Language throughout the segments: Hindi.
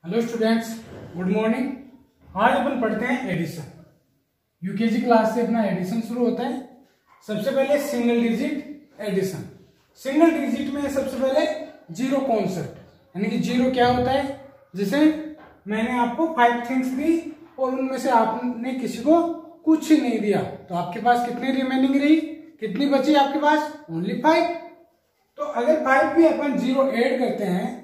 Hello students, good morning. आज अपन पढ़ते हैं एडिशन। यूकेजी क्लास से अपना एडिशन शुरू होता है। सबसे पहले single digit addition. Single digit में सबसे पहले जीरो कॉन्सेप्ट, यानी कि जीरो क्या होता है। जैसे मैंने आपको 5 थिंग्स दी और उनमें से आपने किसी को कुछ ही नहीं दिया, तो आपके पास कितनी रिमेनिंग रही, कितनी बची आपके पास? ओनली 5। तो अगर 5 भी अपन जीरो ऐड करते हैं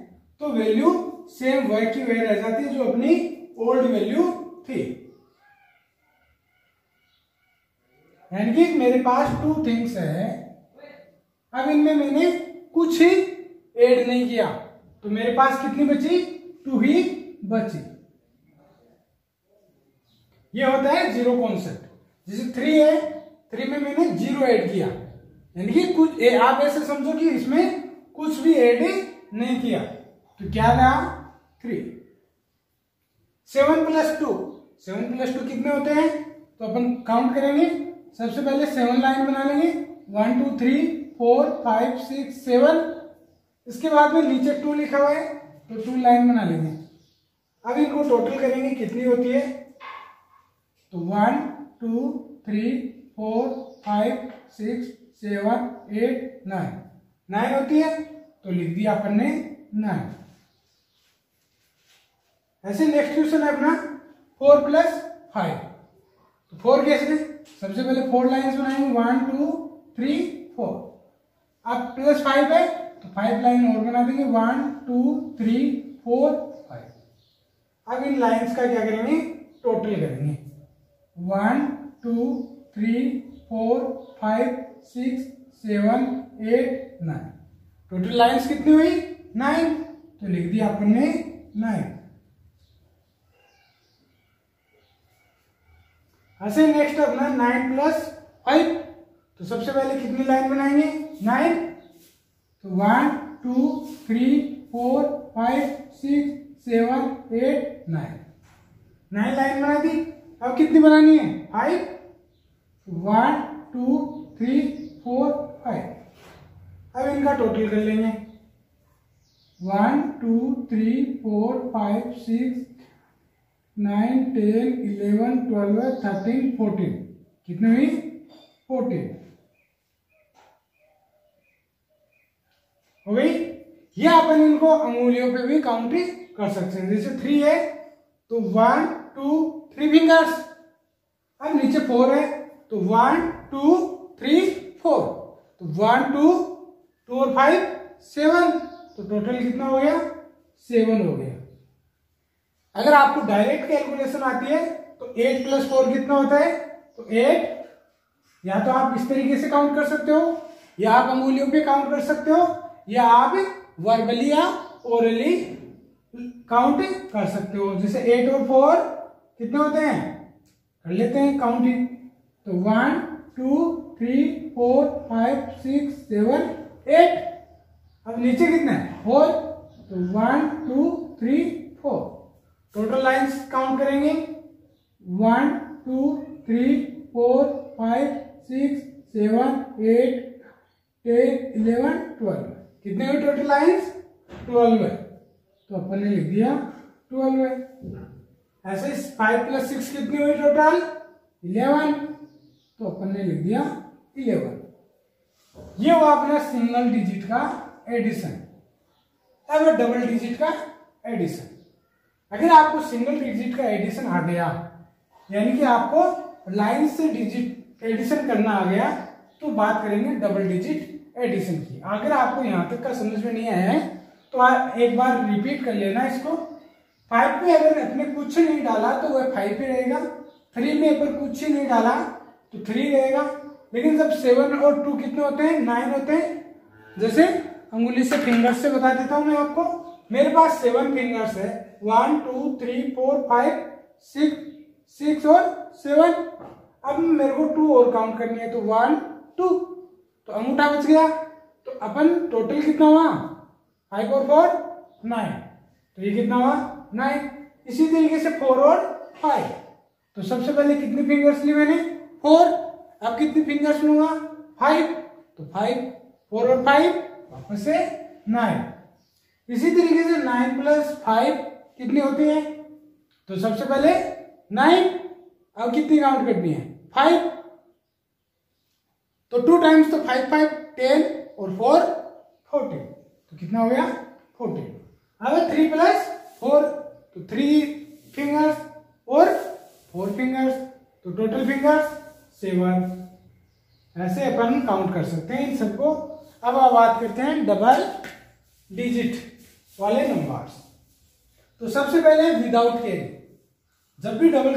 तो वैल्यू सेम वही की वही रह जाती है जो अपनी ओल्ड वैल्यू थी। यानी कि मेरे पास 2 थिंग्स है, अब इनमें मैंने कुछ ही ऐड नहीं किया तो मेरे पास कितनी बची? 2 ही बची। ये होता है जीरो कॉन्सेप्ट। जैसे 3 है, 3 में मैंने जीरो ऐड किया, यानी कि कुछ आप ऐसे समझो कि इसमें कुछ भी ऐड नहीं किया, तो क्या रहा? 3। 7 + 2, 7 + 2 कितने होते हैं? तो अपन काउंट करेंगे। सबसे पहले 7 लाइन बना लेंगे, 1 2 3 4 5 6 7। इसके बाद में नीचे 2 लिखा हुआ है तो 2 लाइन बना लेंगे। अब इनको टोटल करेंगे, कितनी होती है? तो 1 2 3 4 5 6 7 8 9 होती है, तो लिख दिया अपन ने 9। ऐसे नेक्स्ट क्वेश्चन है अपना 4 + 5। तो 4 कैसे? सबसे पहले 4 लाइन्स बनाएंगे, 1 2 3 4। अब +5 है तो 5 लाइन और बना देंगे, 1 2 3 4 5। अब इन लाइन्स का क्या करेंगे? टोटल करेंगे, 1 2 3 4 5 6 7 8 9। टोटल लाइन्स कितनी हुई? 9, तो लिख दिया अपन ने 9। ऐसे नेक्स्ट अपना 9 + 5। तो सबसे पहले कितनी लाइन बनाएंगे? 9। तो 1 2 3 4 5 6 7 8 9 लाइन बना दी। अब कितनी बनानी है? 5। 1 2 3 4 5। अब इनका टोटल कर लेंगे, 1 2 3 4 5 6 9 10 11 12 13 14। कितनी हुई? 14 हो गई। ये अपन इनको अंगुलियों पे भी काउंट कर सकते हैं। जैसे 3 है तो 1 2 3 फिंगर्स। अब नीचे 4 है तो 1 2 3 4। तो 1 2 और 5 7, तो टोटल कितना हो गया? 7 हो गया। अगर आपको डायरेक्ट कैलकुलेशन आती है तो 8 + 4 कितना होता है? तो 8। या तो आप इस तरीके से काउंट कर सकते हो, या आप अंगुलियों पे काउंट कर सकते हो, या आप वर्बली या ओरली काउंट कर सकते हो। जैसे 8 और 4 कितने होते हैं? कर लेते हैं काउंटिंग। तो 1 2 3 4 5 6 7 8। अब नीचे कितना है? 4। तो 1 2 3 4। टोटल लाइंस काउंट करेंगे, 1 2 3 4 5 6 7 8 10 11 12। कितने हुए टोटल लाइंस? 12 है, तो अपन ने लिख दिया 12 है। ऐसे 5 + 6 कितनी हुई टोटल? 11, तो अपन ने लिख दिया 11। ये हुआ अपना सिंगल डिजिट का एडिशन। अब डबल डिजिट का एडिशन। अगर आपको सिंगल डिजिट का एडिशन आ गया, यानी कि आपको लाइन से डिजिट एडिशन करना आ गया, तो बात करेंगे डबल डिजिट एडिशन की। अगर आपको यहां तक का समझ में नहीं आया है तो एक बार रिपीट कर लेना इसको। 5 में अगर अपने कुछ नहीं डाला तो वह 5 पे रहेगा। 3 में अगर कुछ ही नहीं डाला तो 3 रहेगा। लेकिन जब 7 और 2 कितने होते हैं? 9 होते हैं। जैसे अंगुली से फिंगर्स से बता देता हूं मैं आपको। मेरे पास 7 फिंगर्स है, 1 2 3 4 5 6 और 7। अब मेरे को 2 और काउंट करनी है, तो 1 2, तो अंगूठा बच गया। तो अपन टोटल कितना हुआ? 5 और 4 9, तो ये कितना हुआ? 9। इसी तरीके से 4 और 5। तो सबसे पहले कितनी फिंगर्स ली मैंने? 4। अब कितनी फिंगर्स लूंगा? 5। तो 5 4 और 5 वापस से 9। इसी तरीके से 9 + 5 कितनी होती है? तो सबसे पहले 9, अब कितनी काउंट करनी है? 5। तो 2 टाइम्स तो 5 5 10 और 4 14, तो कितना हो गया? 14। अब 3 + 4, तो 3 फिंगर्स और 4 फिंगर्स, तो टोटल फिंगर्स 7। ऐसे अपन काउंट कर सकते हैं इन सबको। अब आप बात करते हैं डबल डिजिट वाले नंबर्स। तो सबसे पहले विदाउट कैरी। जब भी डबल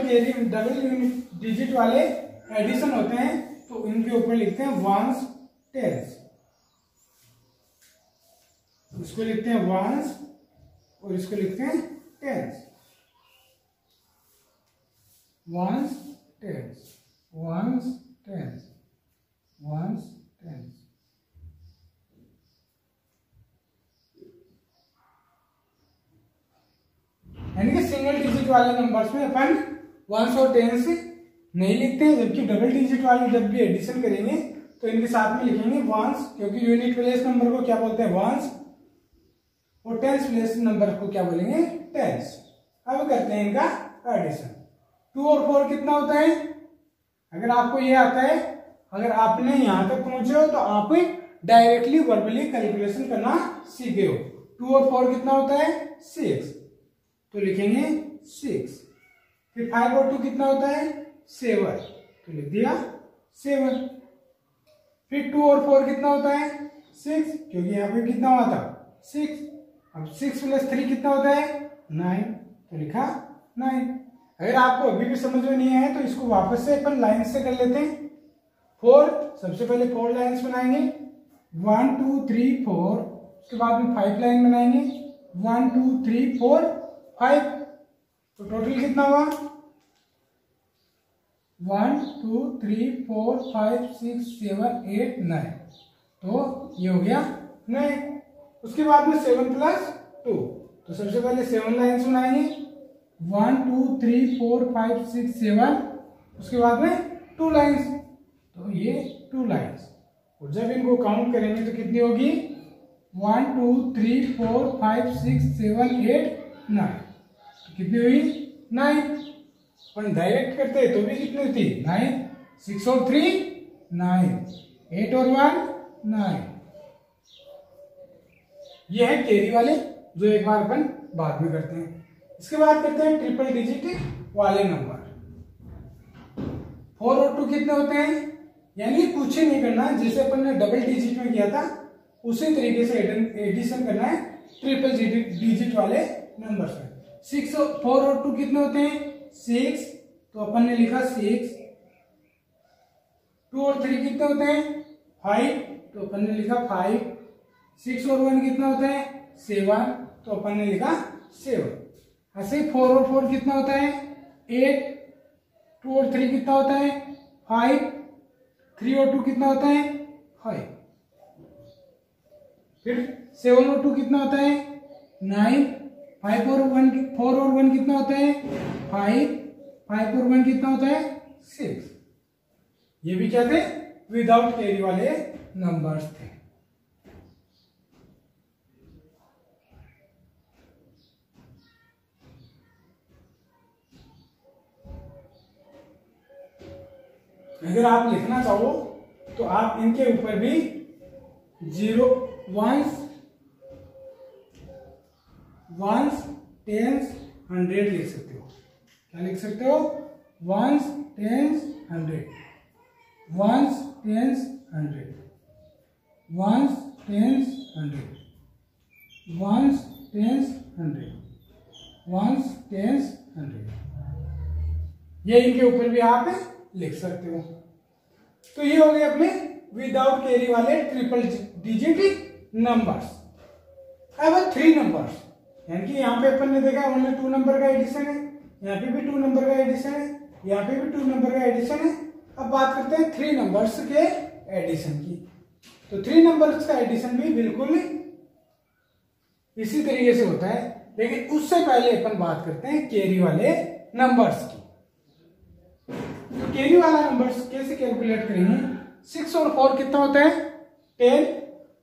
डिजिट वाले एडिशन होते हैं तो इनके ऊपर लिखते हैं वंस टेंस। इसको लिखते हैं वंस और इसको लिखते हैं tens. Ones tens, ones tens, ones tens. यानी कि सिंगल डिजिट वाले नंबर्स में अपन वंस और टेंस नहीं लिखते हैं, जबकि डबल डिजिट वाले जब भी एडिशन करेंगे तो इनके साथ में लिखेंगे वंस, क्योंकि यूनिट प्लेस नंबर को क्या बोलते हैं? वंस, और टेंस प्लेस नंबर को क्या बोलेंगे? टेंस। अब करते हैं इनका एडिशन। 2 और 4 कितना होता है? अगर आपको ये आता है, अगर आपने यहां तक पहुंचे हो तो आप डायरेक्टली वर्बली कैलकुलेशन करना सीख गए हो। 2 और 4 कितना होता है? 6, तो लिखेंगे 6। फिर 5 और 2 कितना होता है? 7, तो लिख दिया 7। फिर 2 और 4 कितना होता है? 6, क्योंकि यहाँ पे कितना हुआ था? 6। अब 6 + 3 कितना होता है? 9, तो लिखा 9। अगर आपको अभी भी समझ में नहीं आया तो इसको वापस से अपन लाइन से कर लेते हैं। 4, सबसे पहले 4 लाइन्स बनाएंगे, 1 2 3 4। उसके बाद में 5 लाइन बनाएंगे, 1 2 3 4 5। तो टोटल कितना हुआ? 1 2 3 4 5 6 7 8 9। तो ये हो गया 9। उसके बाद में 7 + 2, तो सबसे पहले 7 लाइन्स बनाएंगे, 1 2 3 4 5 6 7। उसके बाद में 2 लाइन्स, तो ये 2 लाइन्स। और जब इनको काउंट करेंगे तो कितनी होगी? 1 2 3 4 5 6 7 8 9। कितनी हुई? 9। अपन डायरेक्ट करते तो भी कितनी थी? 9। 6 और 3 9, 8 और 1 9। ये है कैरी वाले, जो एक बार अपन बाद में करते हैं। इसके बाद करते हैं ट्रिपल डिजिट वाले नंबर। 4 और 2 कितने होते हैं? यानी कुछ ही नहीं करना, जैसे अपन ने डबल डिजिट में किया था उसी तरीके से एडिशन करना है ट्रिपल डिजिट वाले नंबर में। 4 और 2 कितने होते हैं? 6, तो अपन ने लिखा 6। 2 और 3 कितने होते हैं? 5, तो अपन ने लिखा 5। 6 और 1 कितना होता है? 7, तो अपन ने लिखा 7। ऐसे 4 और 4 कितना होता है? 8। 2 और 3 कितना होता है? 5। 3 और 2 कितना होता है? 5। फिर 7 और 2 कितना होता है? 9। 4 और 1 कितना होता है? 5। 5 और 1 कितना होता है? 6। ये भी क्या थे? विदाउट कैरी वाले नंबर्स थे। अगर आप लिखना चाहो तो आप इनके ऊपर भी 0 1s 10s 100 लिख सकते हो। क्या लिख सकते हो? 1s 10s 100, 1s 10s 100, 1s 10s 100, 1s 10s 100, 1s 10s 100। ये इनके ऊपर भी आप लिख सकते हो। तो ये हो गए अपने विदाउट कैरी वाले ट्रिपल डिजिट नंबर्स। अब 3 नंबर्स, यानी कि यहाँ पे अपन ने देखा ओनली 2 नंबर का एडिशन है, यहाँ पे भी 2 नंबर का एडिशन है, यहाँ पे भी 2 नंबर का एडिशन है। अब बात करते हैं 3 नंबर्स के एडिशन की। तो 3 नंबर्स का एडिशन भी बिल्कुल इसी तरीके से होता है, लेकिन उससे पहले अपन बात करते हैं कैरी वाले नंबर्स की। तो कैरी वाला नंबर्स कैसे कैलकुलेट करेंगे? 6 और 4 कितना होता है? 10।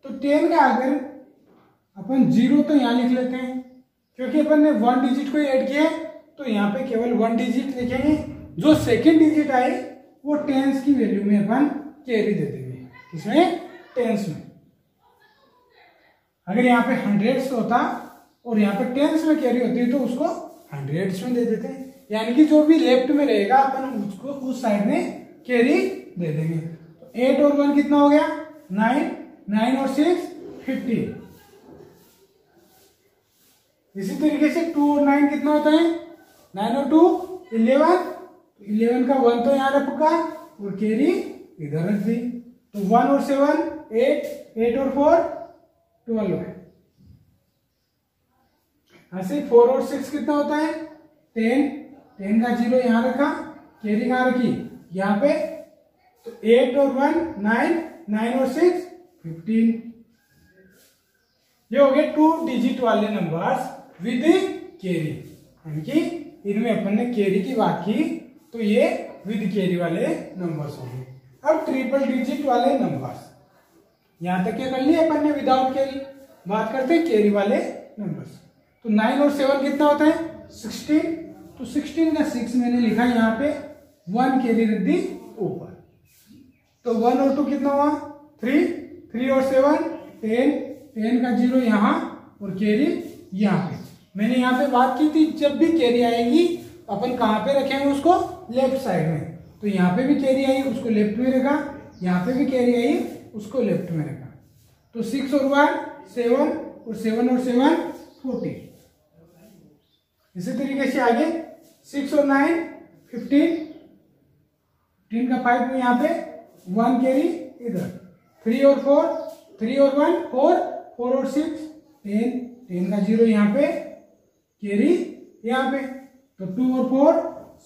तो 10 का अगर अपन 0 तो यहां लिख लेते हैं, क्योंकि अपन ने 1 डिजिट को ऐड किया है तो यहाँ पे केवल 1 डिजिट लिखेंगे। जो सेकेंड डिजिट आए वो टेंस की वैल्यू में अपन कैरी दे देंगे। इसमें टेंस में अगर यहाँ पे हंड्रेड्स होता और यहाँ पे टेंस में कैरी होती है तो उसको हंड्रेड्स में दे देते हैं। यानी कि जो भी लेफ्ट में रहेगा अपन उसको उस साइड में कैरी दे देंगे। तो 8 और 1 कितना हो गया 9, 9 और 6 15। इसी तरीके से 2 और 9 कितना होता है 9 और 2 11। 11 का 1 तो यहाँ रखा और कैरी इधर रख दी। तो 1 और 7 8, 8 और 4 12 है। ऐसे 4 और 6 कितना होता है 10, 10 का 0 यहाँ रखा, कैरी कहाँ रखी यहाँ पे। तो 8 और 1 9, 9 और 6 15। ये हो गए 2 डिजिट वाले नंबर्स विद कैरी, यानी कि इनमें अपन ने कैरी की बात की तो ये विद कैरी वाले नंबर्स हो गए। अब ट्रिपल डिजिट वाले नंबर्स, यहां तक क्या कर लिया अपन ने विदाउट कैरी। बात करते हैं कैरी वाले नंबर्स। तो 9 और 7 कितना होता है 16। तो 16 का 6 मैंने लिखा यहाँ पे, 1 कैरी रख दी ऊपर। तो 1 और 2 कितना हुआ 3, 3 और 7 10, 10 का 0 यहाँ और कैरी यहाँ पे। मैंने यहाँ पे बात की थी जब भी कैरी आएगी अपन कहाँ पे रखेंगे उसको लेफ्ट साइड में। तो यहाँ पे भी कैरी आई उसको लेफ्ट में रखा, यहाँ पे भी कैरी आई उसको लेफ्ट में रखा। तो 6 और 1 7 और 7 और 7 14। इसी तरीके से आगे 6 और 9 15, 15 का 5 में यहाँ पे 1 कैरी इधर। 3 और 4 3 और 1 4, 4 और 6 10, 10 का 0 यहाँ पे कैरी यहाँ पे। तो 2 और 4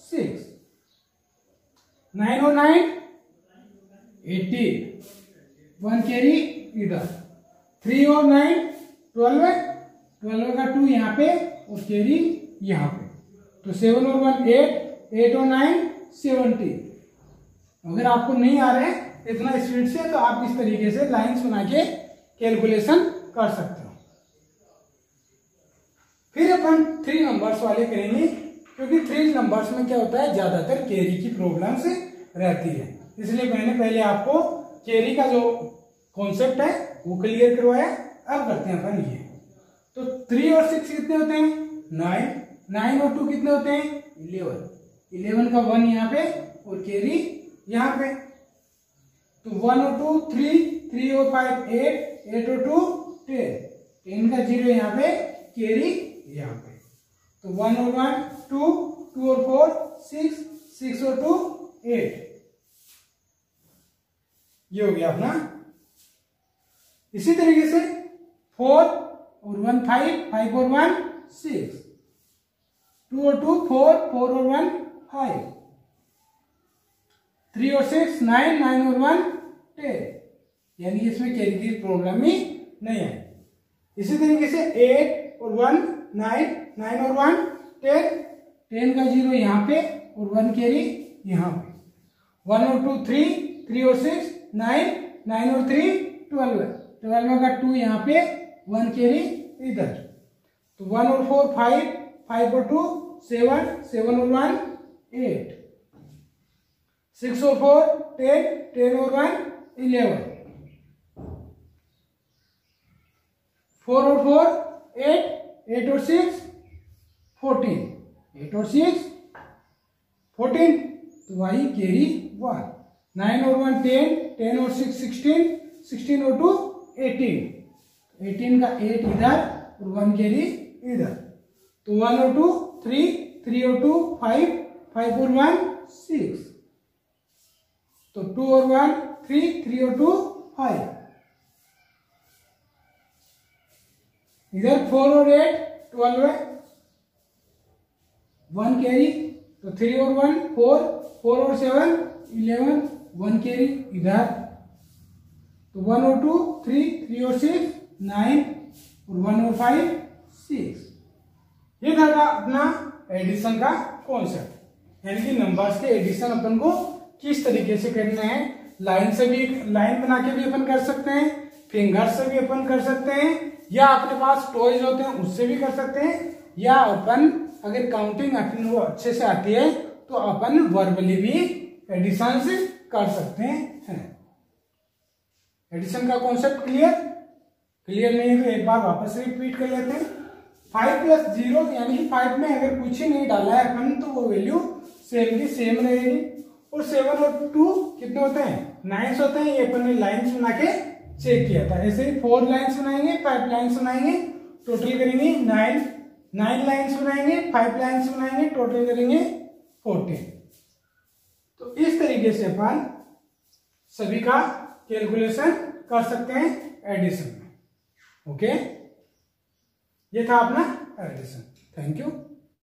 6, 9 और 9 18, 1 कैरी इधर। 3 और 9 12, 12 का 2 यहाँ पे और कैरी यहाँ पे। तो 7 और 1 8, 8 और 9 17। अगर आपको नहीं आ रहा है इतना स्पीड से तो आप इस तरीके से लाइंस बना के कैलकुलेशन कर सकते हो। फिर अपन 3 नंबर्स वाले करेंगे, क्योंकि 3 नंबर्स में क्या होता है ज्यादातर कैरी की प्रॉब्लम्स रहती है, इसलिए मैंने पहले आपको कैरी का जो कॉन्सेप्ट है वो क्लियर करवाया। अब करते हैं अपन ये। तो 3 और 6 कितने होते हैं 9, 9 और 2 कितने होते हैं 11, 11 का 1 यहाँ पे और कैरी यहाँ पे। तो 1 और 2 3, 3 और 5 8, 8 और 2 10, 10 का 0 यहाँ पे कैरी यहाँ पे। तो 1 और 1 2, 2 और 4 6, 6 और 2 8। ये हो गया अपना। इसी तरीके से 4 और 1 5, 5 और 1 6, 2 और 2 4, 4 और 1 5, 3 और 6 9, 9 और 1 10। यानी इसमें कैरी की प्रॉब्लम ही नहीं है। इसी तरीके से 8 और 1 9, 9 और 1 10, 10 का 0 यहाँ पे और 1 कैरी यहाँ पे। 1 और 2 3, 3 और 6 9, 9 और 3 12, 12 का 2 यहाँ पे 1 कैरी इधर। तो 1 और 4 5, 5 और 2 7, 7 और 1 8, 6 और 4 10, 10 और 1 11, 4 और 4 8, 8 और 6 14, 8 और 6 14। तो वही कैरी 1। 9 और 1 10, 10 और 6 16, 16 और 2 18, 18 का 8 इधर और 1 कैरी इधर। तो 1 और 2 3, 3 और 2 5, 5 और 1 6। तो 2 और 1 3, 3 और 2 5। इधर 4 और 8 12 है, 1 कैरी। तो 3 और 1 4, 4 और 7 11, 1 कैरी इधर। तो 1 और 2 3, 3 और 6 9 और 1 और 5 6। ये था अपना एडिशन का कॉन्सेप्ट, यानी कि नंबर्स के एडिशन अपन को किस तरीके से करना है। लाइन से भी, लाइन बना के भी अपन कर सकते हैं, फिंगर से भी अपन कर सकते हैं, या अपने पास टॉयज होते हैं उससे भी कर सकते हैं, या अपन अगर काउंटिंग अपन वो अच्छे से आती है तो अपन वर्बली भी एडिशन कर सकते हैं। एडिशन का कॉन्सेप्ट क्लियर नहीं है तो एक बार वापस रिपीट कर लेते हैं। 5 + 0 यानी कि 5 में अगर कुछ ही नहीं डाला है अपन तो वो वैल्यू सेम की सेम रहेगी। और 7 और 2 कितने होते हैं? 9 होते हैं। ये अपन ने लाइन्स बना के चेक किया था। ऐसे ही 4 लाइन्स बनाएंगे, 5 लाइन्स बनाएंगे, टोटल करेंगे 9 लाइन्स बनाएंगे, 5 लाइन्स बनाएंगे, टोटल करेंगे 14। तो इस तरीके से अपन सभी का कैलकुलेशन कर सकते हैं एडिशन में। ओके, ये था अपना एडिशन। Thank you.